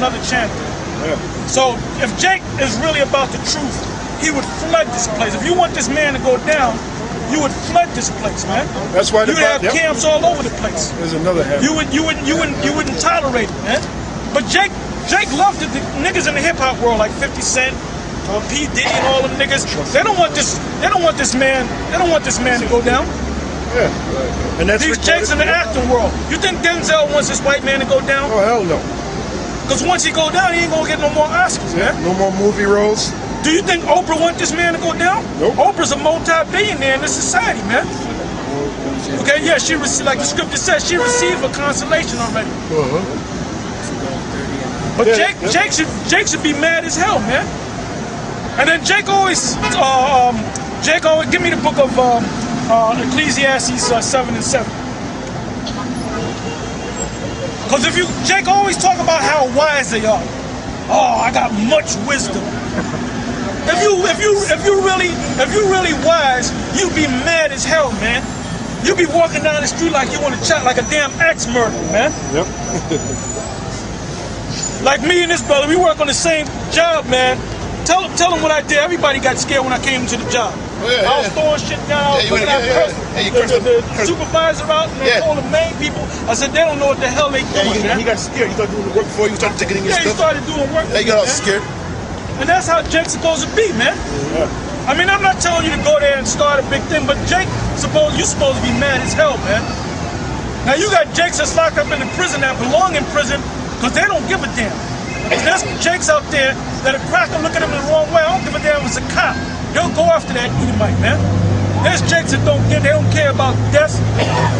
another channel. Yeah. So if Jake is really about the truth, he would flood this place. If you want this man to go down, you would flood this place, man. That's why you'd have camps all over the place. There's another habit. You wouldn't tolerate it, man. But Jake loved the niggas in the hip hop world like 50 Cent, P Diddy, and all them niggas. They don't want this man to go down. Yeah. And that's these Jakes in the acting world. You think Denzel wants this white man to go down? Oh hell no. Because once he go down, he ain't gonna get no more Oscars, man. No more movie roles. Do you think Oprah want this man to go down? Nope. Oprah's a multi-billionaire in this society, man. Okay, yeah, she like the scripture says, she received a consolation already. But Jake should be mad as hell, man. And then Jake always give me the book of Ecclesiastes 7:7. Because Jake always talk about how wise they are. Oh, I got much wisdom. If you really wise, you'd be mad as hell, man. You'd be walking down the street like you want to chat like a damn axe murderer, man. Yep. Like me and this brother, we work on the same job, man. Tell him what I did. Everybody got scared when I came into the job. Oh, yeah, I was throwing shit down. The supervisor out and I told the main people. I said they don't know what the hell they doing. He got scared. He started doing the work before you started taking in your stuff. Yeah, he started doing work. Yeah, he got all scared. And that's how Jake's supposed to be, man. Yeah. I mean, I'm not telling you to go there and start a big thing, but you're supposed to be mad as hell, man. Now you got Jakes that's locked up in the prison that belong in prison because they don't give a damn. There's Jakes out there that a cracker look at him the wrong way. I don't give a damn if it's a cop. They'll go after that Edomite, man. There's Jakes that they don't care about death.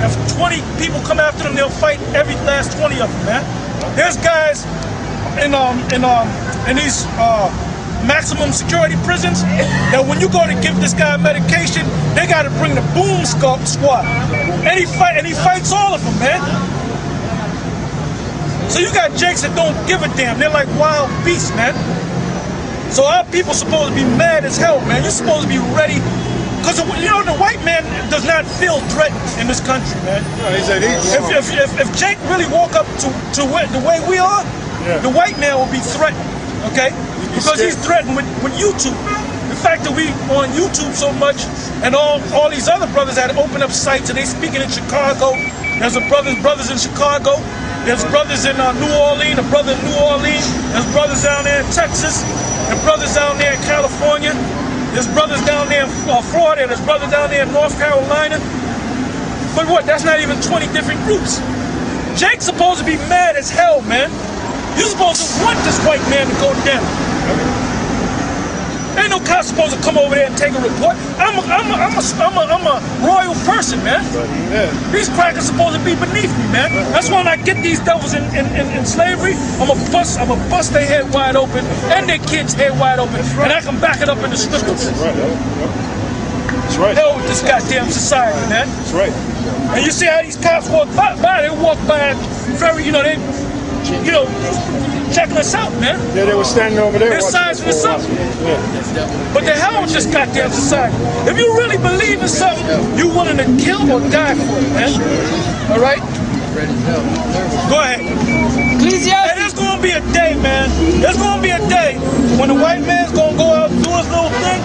If 20 people come after them, they'll fight every last 20 of them, man. There's guys in these maximum security prisons that when you go to give this guy medication, they got to bring the boom squad, and he fights all of them, man. So you got Jakes that don't give a damn. They're like wild beasts, man. So our people supposed to be mad as hell, man. You're supposed to be ready. Because, you know, the white man does not feel threatened in this country, man. If Jake really woke up to the way we are, the white man will be threatened, okay? Because he's threatened with YouTube. The fact that we on YouTube so much, and all these other brothers that open up sites, and they speaking in Chicago. There's brothers in Chicago. There's brothers in New Orleans, a brother in New Orleans. There's brothers down there in Texas. There's brothers down there in California. There's brothers down there in Florida. There's brothers down there in North Carolina. But what? That's not even 20 different groups. Jake's supposed to be mad as hell, man. You're supposed to want this white man to go down. Ain't no cop supposed to come over there and take a report. I'm a royal person, man. These crackers supposed to be beneath me, man. That's why when I get these devils in slavery, I'ma bust their head wide open and their kids' head wide open, and I can back it up in the scriptures. That's right. Hell with this goddamn society, man. That's right. And you see how these cops walk by? They walk by very, checking us out, man. Yeah, they were standing over there. They're sizing us up. Yeah. But the hell with this goddamn society. If you really believe in something, you willing to kill or die for it, man. All right? Go ahead. Hey, there's going to be a day, man. There's going to be a day when the white man's going to go out and do his little thing,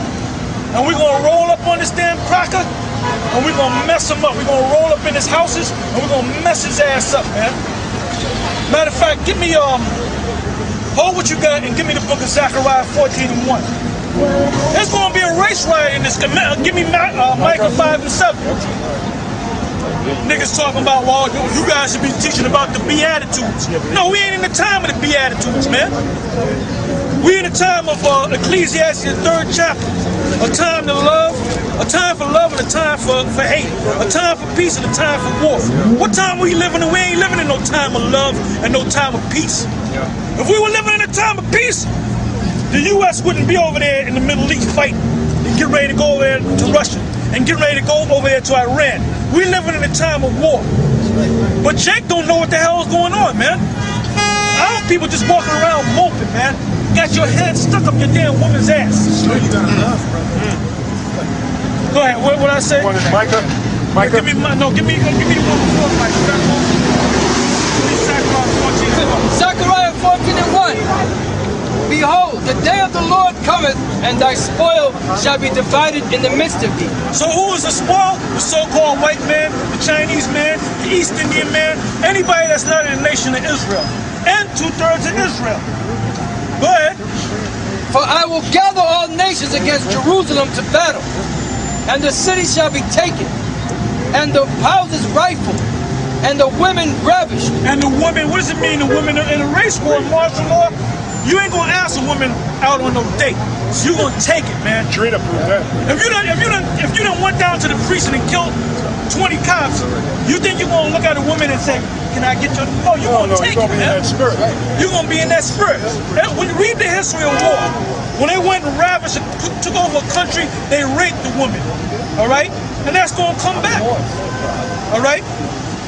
and we're going to roll up on this damn cracker, and we're going to mess him up. We're going to roll up in his houses, and we're going to mess his ass up, man. Matter of fact, give me, hold what you got and give me the book of Zechariah 14:1. There's going to be a race riot in this. Give me Micah 5:7. Niggas talking about, well, you guys should be teaching about the Beatitudes. No, we ain't in the time of the Beatitudes, man. We in the time of Ecclesiastes, the 3rd chapter. A time to love, a time for love and a time for hate. A time for peace and a time for war. What time we living in? We ain't living in no time of love and no time of peace. If we were living in a time of peace, the U.S. wouldn't be over there in the Middle East fighting and get ready to go over there to Russia and get ready to go over there to Iran. We living in a time of war. But Jake don't know what the hell is going on, man. Our people just walking around moping, man. Got your head stuck up your damn woman's ass. Go ahead. What I say? What is Micah? Micah? Give me the one before Micah. Zechariah 14:1. Zechariah 14:1. the day of the Lord cometh, and thy spoil shall be divided in the midst of thee. So who is the spoil? The so-called white man, the Chinese man, the East Indian man, anybody that's not in the nation of Israel, and 2/3 of Israel. Go ahead. For I will gather all nations against Jerusalem to battle, and the city shall be taken, and the houses rifled, and the women ravished. And the woman, what does it mean, the women in a race war, martial law? You ain't gonna ask a woman out on no date. So you gonna take it, man. Trina proved that. If you done went down to the precinct and killed 20 cops, you think you're gonna look at a woman and say, "Can I get your?" No, you're gonna take you're it, gonna be in man. that spirit. You're gonna be in that spirit. And when you read the history of war, when they went and ravished and took over a country, they raped the woman. All right, and that's gonna come back. All right,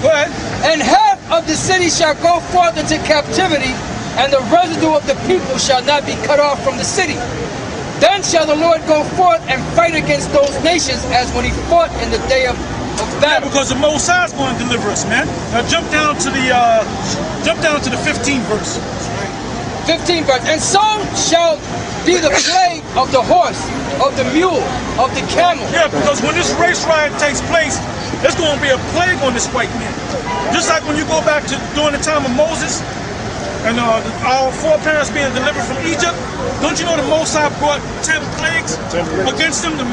go ahead. And half of the city shall go forth into captivity, and the residue of the people shall not be cut off from the city. Then shall the Lord go forth and fight against those nations as when he fought in the day of battle. Because the Most High is going to deliver us, man. Now jump down to the 15th verse. 15 verse. And so shall be the plague of the horse, of the mule, of the camel. Yeah, because when this race riot takes place, there's going to be a plague on this white man. Just like when you go back to during the time of Moses and our foreparents being delivered from Egypt, don't you know the Most High brought 10 plagues against them? The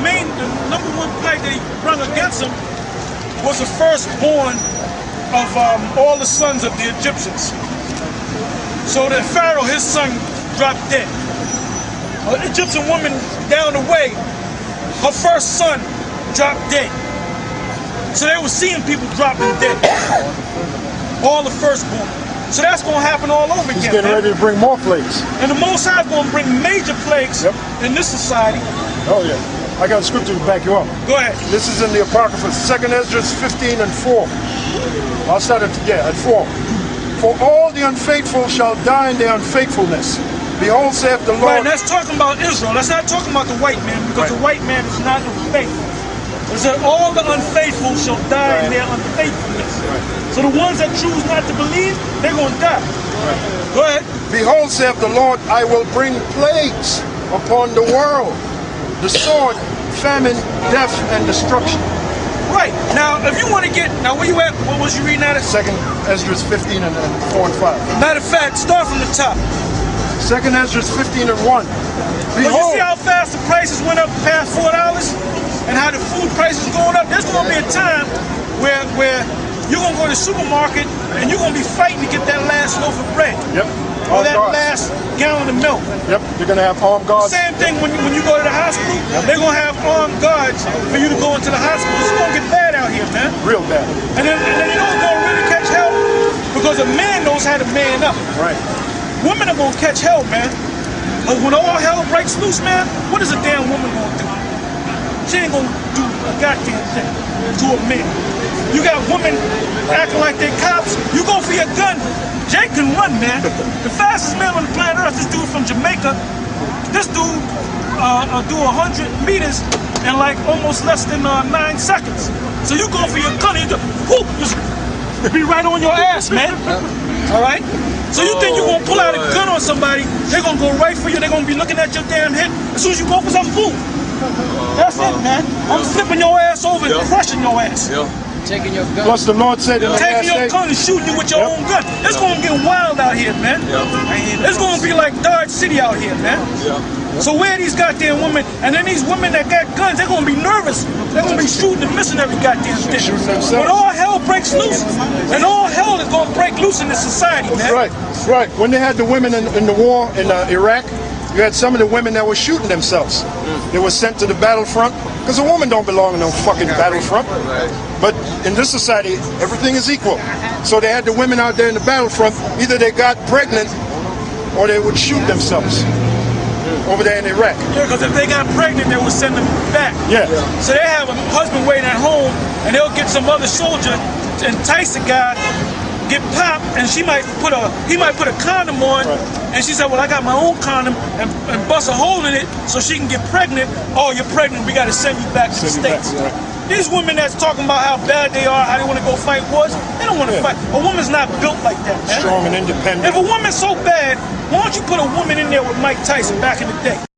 number one plague that he brought against them was the firstborn of all the sons of the Egyptians. So that Pharaoh, his son, dropped dead. An Egyptian woman down the way, her first son dropped dead. So they were seeing people dropping dead. All the firstborn. So that's going to happen all over again. He's getting ready to bring more plagues. And the Most High is going to bring major plagues in this society. Oh yeah. I got a scripture to back you up. Go ahead. This is in the Apocrypha, 2nd Ezra 15 and 4. I'll start at 4. For all the unfaithful shall die in their unfaithfulness. Behold, saith the Lord. Right, and that's talking about Israel. That's not talking about the white man, because the white man is not unfaithful. It said all the unfaithful shall die in their unfaithfulness. So the ones that choose not to believe, they're going to die. Go ahead. Behold, saith the Lord, I will bring plagues upon the world. The sword, famine, death, and destruction. Right. Now, if you want to get... Now, where you at? What was you reading at? 2nd Ezra 15 and 4 and 5. Matter of fact, start from the top. 2nd Ezra 15 and 1. But you Behold, see how fast the prices went up past $4? And how the food prices going up? There's going to be a time where you're going to go to the supermarket and you're going to be fighting to get that last loaf of bread. Yep. Or Armed that guards. last gallon of milk. Yep. You're going to have armed guards. Same thing when you go to the hospital. They're going to have armed guards for you to go into the hospital. It's going to get bad out here, man. Real bad. And then you know what's going to really catch hell? Because a man knows how to man up. Right. Women are going to catch hell, man. But when all hell breaks loose, man, what is a damn woman going to do? She ain't going to do a goddamn thing to a man. You got women acting like they're cops. You go for your gun. Jake can run, man. The fastest man on the planet Earth, this dude from Jamaica. This dude do 100 meters in like almost less than 9 seconds. So you go for your gun, you just be right on your ass, man. All right? So you think you're going to pull out a gun on somebody, they're going to go right for you, they're going to be looking at your damn head. As soon as you go for something, boom. That's it, man. I'm flipping your ass over and crushing your ass. Taking your gun. Plus the Lord said in the Taking your last gun and shooting you with your own gun. It's going to get wild out here, man. It's going to be like Dodge City out here, man. So where are these goddamn women? And then these women that got guns, they're going to be nervous. They're going to be shooting and missing every goddamn thing. When all hell breaks loose, and all hell is going to break loose in this society, man. Right, right. When they had the women in the war in Iraq, you had some of the women that were shooting themselves. They were sent to the battlefront, because a woman don't belong in no fucking battlefront. But in this society, everything is equal. So they had the women out there in the battlefront, either they got pregnant or they would shoot themselves over there in Iraq. Yeah, because if they got pregnant, they would send them back. Yeah. So they have a husband waiting at home, and they'll get some other soldier to entice the guy, get popped, and he might put a condom on, and she said, well, I got my own condom, and bust a hole in it so she can get pregnant. Oh, you're pregnant, we got to send you back to the States. These women that's talking about how bad they are, how they want to go fight wars, they don't want to fight. A woman's not built like that, man. Strong and independent. If a woman's so bad, why don't you put put a woman in there with Mike Tyson back in the day.